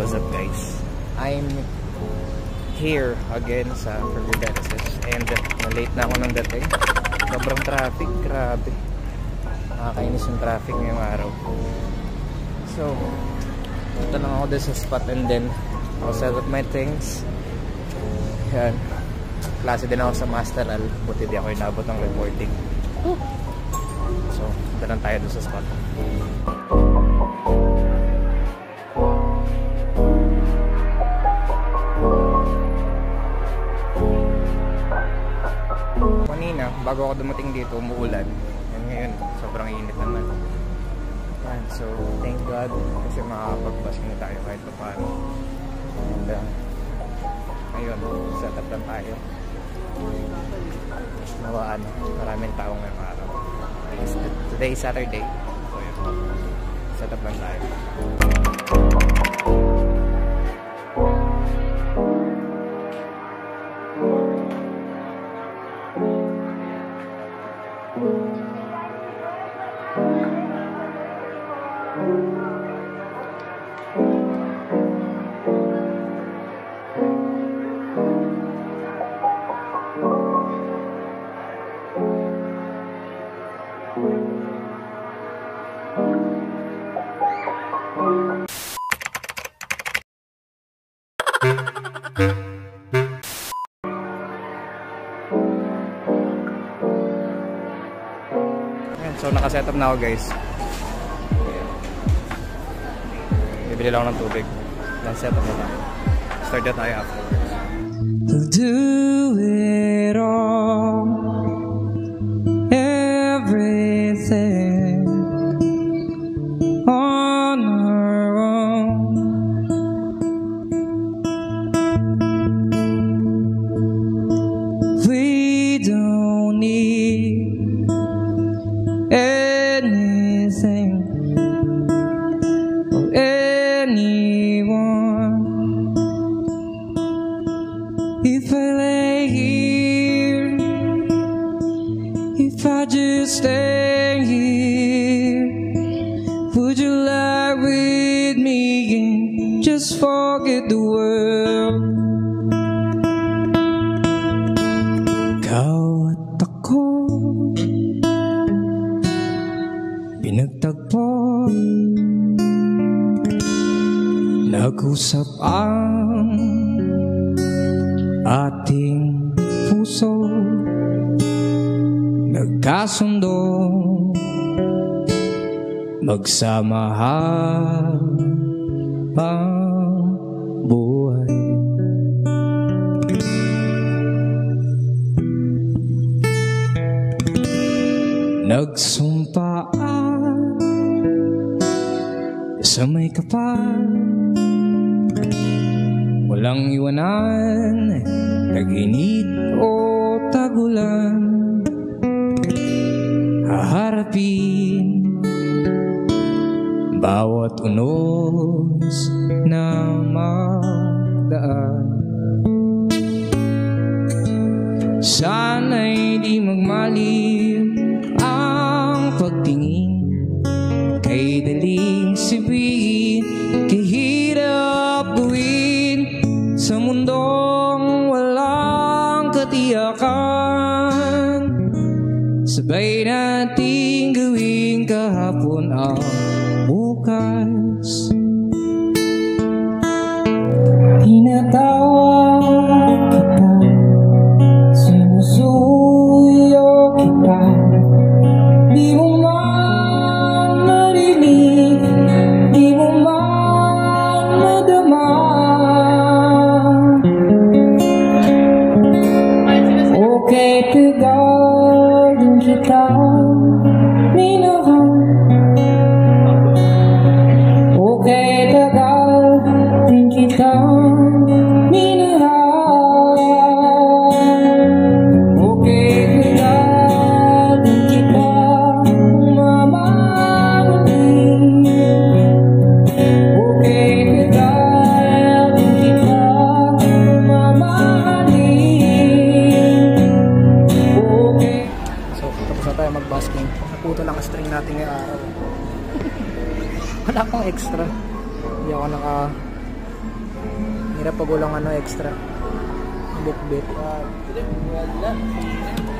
What's up guys? I'm here again sa Fergudenses and na-late na ako ng dating. Sobrang traffic, grabe. Nakakainis yung traffic ngayong araw. So, punta lang ako dun sa spot and then I'll set up my things. Yan. Klase din ako sa Masteral. Buti di ako inabot ng reporting. So, punta lang tayo dun sa spot. Kanina, bago ako dumating dito, umuulan. And ngayon, sobrang init naman. And so, thank God kasi makakapag-basking na tayo kahit pa paano. And ngayon, set up lang tayo. Nawaan, maraming tao ngayong araw. Today is Saturday. So yun, set up lang tayo. So naka-setup na ako guys. Bibili lang ako ng tubig. Then setup na tayo. Start na tayo afterwards. We'll do it all, everything on our own. We don't need anything or anyone. If I lay here, if I just stay here, would you lie with me and just forget the world? Ikaw at ako pinagtagpo, nag-usap ang ating puso, nagkasundo, magsama habang buhay. Nagsumpa sa may kapal, walang iwanan, nag-init o tagulan, haharapin bawat unos na magdaan. Sana'y di magmaliw ang pagtingin, kay daling sabihin, kay hirap buuin sa mundong walang katiyakan. Sabay nating gawin kahapon ang bukas. Tinatawag kita, sinusuyo kita, di mo man marinig, di mo man madama. Okay, tagal din kita minahal. Okay, tagal din kita minahal. Okay, tagal din kita mamahalin. Okay, tagal din kita mamahalin. Okay. So tapos na tayo mag-basking. Naputo lang ang string natin ngayong araw. Wala akong extra. Hindi ako Hirap pag walang ano extra. Bit-bit.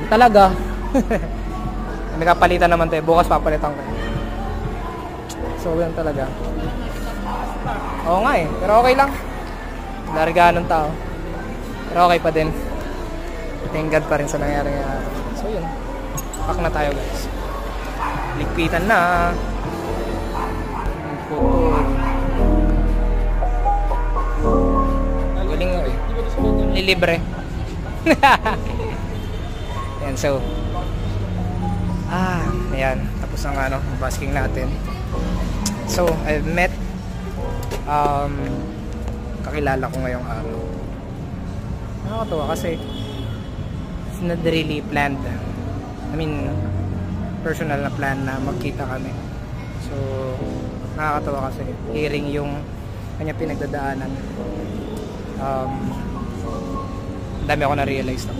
Talaga. Nagkapalitan naman tayo. Bukas papalitan ko. So, yun talaga. Oo nga eh. Pero okay lang. Largaan ng tao. Pero okay pa din. Thank God pa rin sa nangyari nga. So, yun. Pack na tayo guys. Ligpitan na. Galing nga eh. Lilibre. Yan, so ayan, tapos ang ano, basking natin. So, I've met kakilala ko ngayong araw. Nakakatawa kasi it's not really planned. I mean, personal na plan na magkita kami. So, nakakatawa kasi hearing yung kanya pinagdadaanan. Dami ako na-realize na.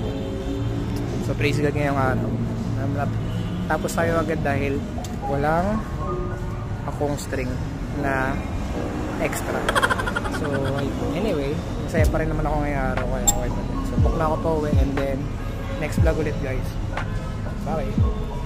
So, praise God ngayong araw. Tapos tayo agad dahil walang akong string na extra. So, anyway, masaya pa rin naman ako ngayong araw. Kaya okay pa din. So, book na ako pa uwi and then next vlog ulit guys. Bye!